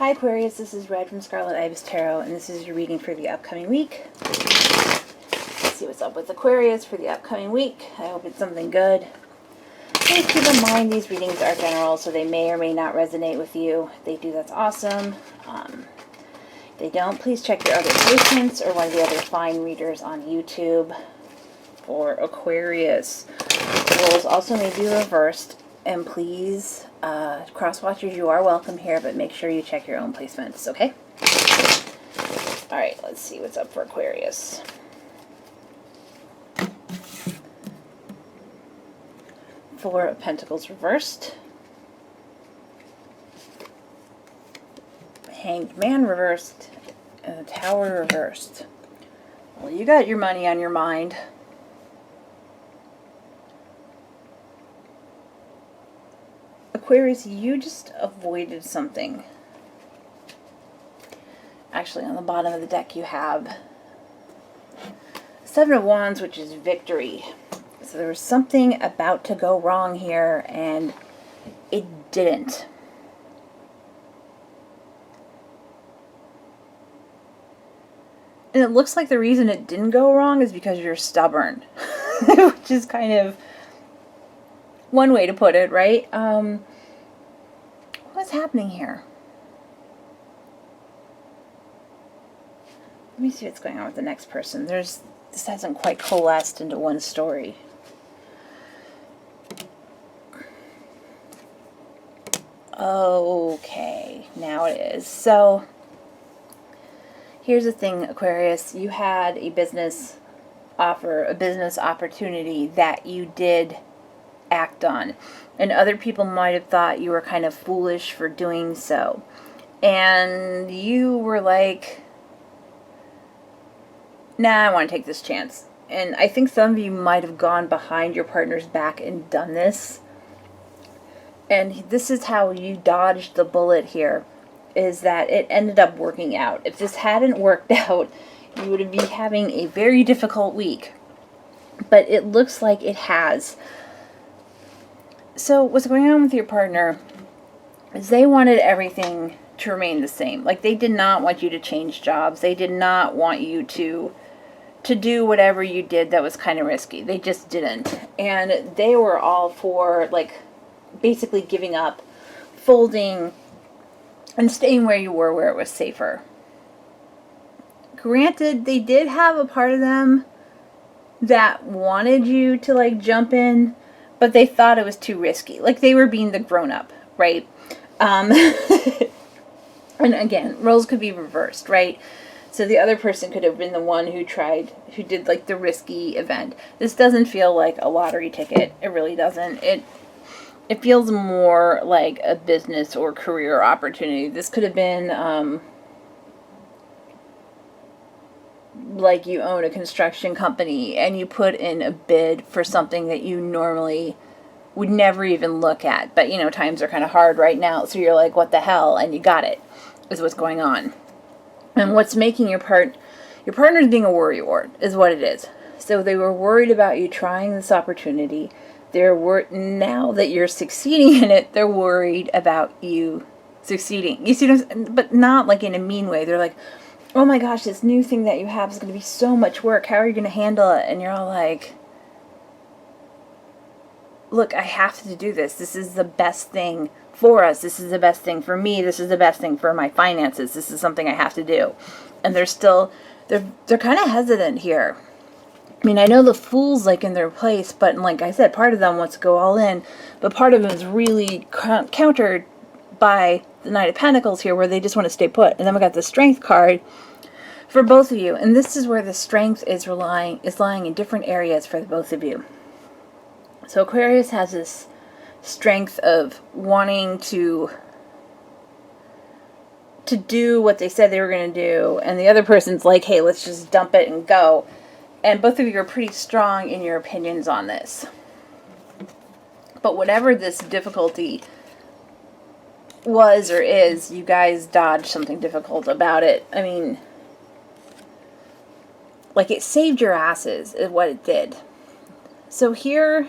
Hi Aquarius, this is Red from Scarlet Ibis Tarot, and this is your reading for the upcoming week. Let's see what's up with Aquarius for the upcoming week. I hope it's something good. Please keep in mind these readings are general, so they may or may not resonate with you. If they do, that's awesome. If they don't, please check your other placements or one of the other fine readers on YouTube for Aquarius. The roles also may be reversed. And please, cross-watchers, you are welcome here, but make sure you check your own placements, okay? Alright, let's see what's up for Aquarius. Four of Pentacles reversed. Hanged Man reversed. And the Tower reversed. Well, you got your money on your mind. Aquarius, you just avoided something. Actually, on the bottom of the deck you have Seven of Wands, which is victory. So there was something about to go wrong here, and it didn't. And it looks like the reason it didn't go wrong is because you're stubborn. Which is kind of one way to put it, right? What's happening here? Let me see what's going on with the next person. This hasn't quite coalesced into one story. Okay, now it is. So, here's the thing, Aquarius. You had a business offer, a business opportunity that you did act on. And other people might have thought you were kind of foolish for doing so. And you were like, nah, I want to take this chance. And I think some of you might have gone behind your partner's back and done this. And this is how you dodged the bullet here, is that it ended up working out. If this hadn't worked out, you would be having a very difficult week. But it looks like it has. So what's going on with your partner is they wanted everything to remain the same. Like, they did not want you to change jobs. They did not want you to do whatever you did that was kind of risky. They just didn't. And they were all for, like, basically giving up, folding, and staying where you were, where it was safer. Granted, they did have a part of them that wanted you to, like, jump in, but they thought it was too risky. Like, they were being the grown-up, right? And again, roles could be reversed, right? So the other person could have been the one who did, like, the risky event. This doesn't feel like a lottery ticket. It really doesn't. It feels more like a business or career opportunity. This could have been, like, you own a construction company and you put in a bid for something that you normally would never even look at. But, you know, times are kind of hard right now, so you're like, what the hell? And you got it, is what's going on. And what's making your partner's being a worrywart is what it is. So they were worried about you trying this opportunity. Now that you're succeeding in it, they're worried about you succeeding. You see what I'm saying? But not like in a mean way. They're like, oh my gosh, this new thing that you have is going to be so much work. How are you going to handle it? And you're all like, look, I have to do this. This is the best thing for us. This is the best thing for me. This is the best thing for my finances. This is something I have to do. And they're kind of hesitant here. I mean, I know the Fool's, like, in their place, but like I said, part of them wants to go all in, but part of them is really countered by the Knight of Pentacles here, where they just want to stay put. And then we got the Strength card for both of you, and this is where the strength is lying in different areas for both of you. So Aquarius has this strength of wanting to do what they said they were going to do, and the other person's like, hey, let's just dump it and go. And both of you are pretty strong in your opinions on this. But whatever this difficulty was or is, you guys dodged something difficult about it. I mean, like, it saved your asses is what it did. So here,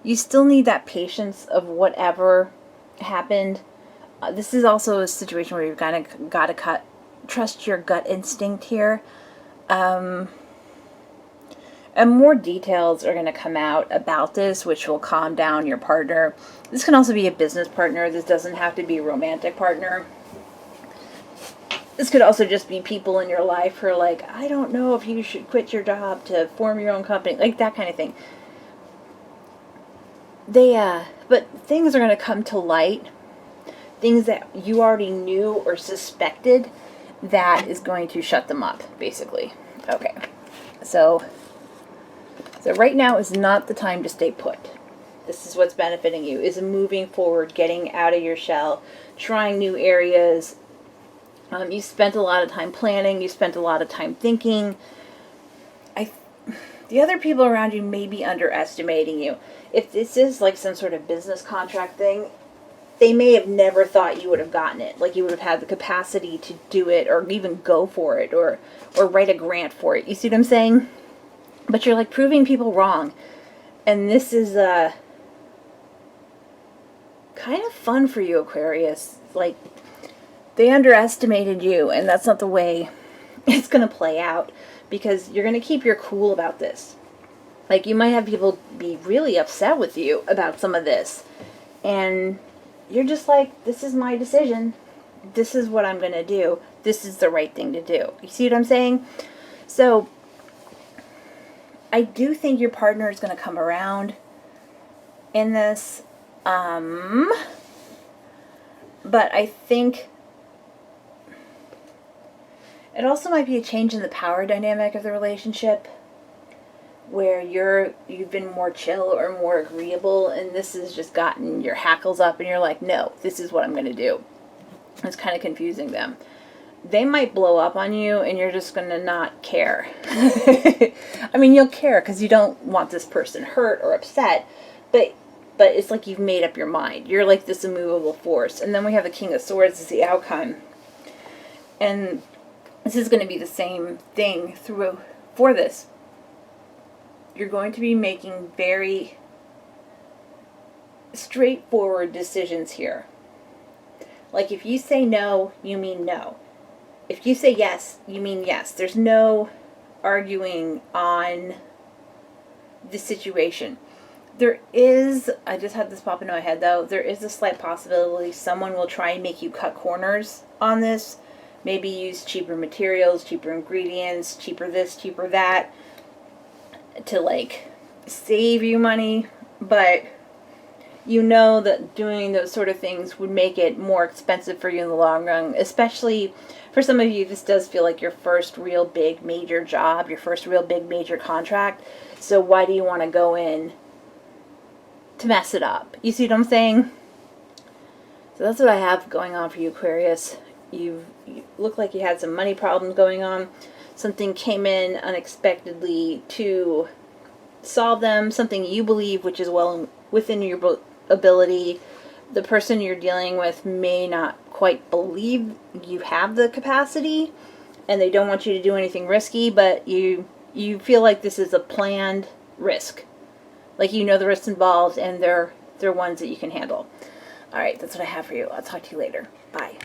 you still need that patience of whatever happened. This is also a situation where you've got to trust your gut instinct here. And more details are going to come out about this, which will calm down your partner. This can also be a business partner. This doesn't have to be a romantic partner. This could also just be people in your life who are like, I don't know if you should quit your job to form your own company, like that kind of thing. But things are going to come to light, things that you already knew or suspected, that is going to shut them up, basically. Okay, so right now is not the time to stay put. This is what's benefiting you, is moving forward, getting out of your shell, trying new areas. You spent a lot of time planning, you spent a lot of time thinking. The other people around you may be underestimating you. If this is like some sort of business contract thing, they may have never thought you would have gotten it. Like you would have had the capacity to do it, or even go for it, or write a grant for it. You see what I'm saying? But you're like proving people wrong. And this is kind of fun for you, Aquarius. Like, they underestimated you, and that's not the way it's going to play out, because you're going to keep your cool about this. Like, you might have people be really upset with you about some of this, and you're just like, this is my decision. This is what I'm going to do. This is the right thing to do. You see what I'm saying? So, I do think your partner is going to come around in this, but I think it also might be a change in the power dynamic of the relationship, where you've been more chill or more agreeable, and this has just gotten your hackles up, and you're like, no, this is what I'm going to do. It's kind of confusing them. They might blow up on you, and you're just going to not care. I mean, you'll care because you don't want this person hurt or upset, but it's like you've made up your mind. You're like this immovable force. And then we have the King of Swords as the outcome. And this is going to be the same thing for this. You're going to be making very straightforward decisions here. Like, if you say no, you mean no. If you say yes, you mean yes. There's no arguing on the situation. There is, I just had this pop into my head though, there is a slight possibility someone will try and make you cut corners on this. Maybe use cheaper materials, cheaper ingredients, cheaper this, cheaper that, to like save you money. But you know that doing those sort of things would make it more expensive for you in the long run. Especially for some of you, this does feel like your first real big major job, your first real big major contract. So why do you want to go in to mess it up? You see what I'm saying? So that's what I have going on for you, Aquarius. You look like you had some money problems going on. Something came in unexpectedly to solve them. Something you believe, which is well within your ability. The person you're dealing with may not quite believe you have the capacity, and they don't want you to do anything risky, but you feel like this is a planned risk. Like, you know the risks involved, and they're ones that you can handle. Alright, that's what I have for you. I'll talk to you later. Bye.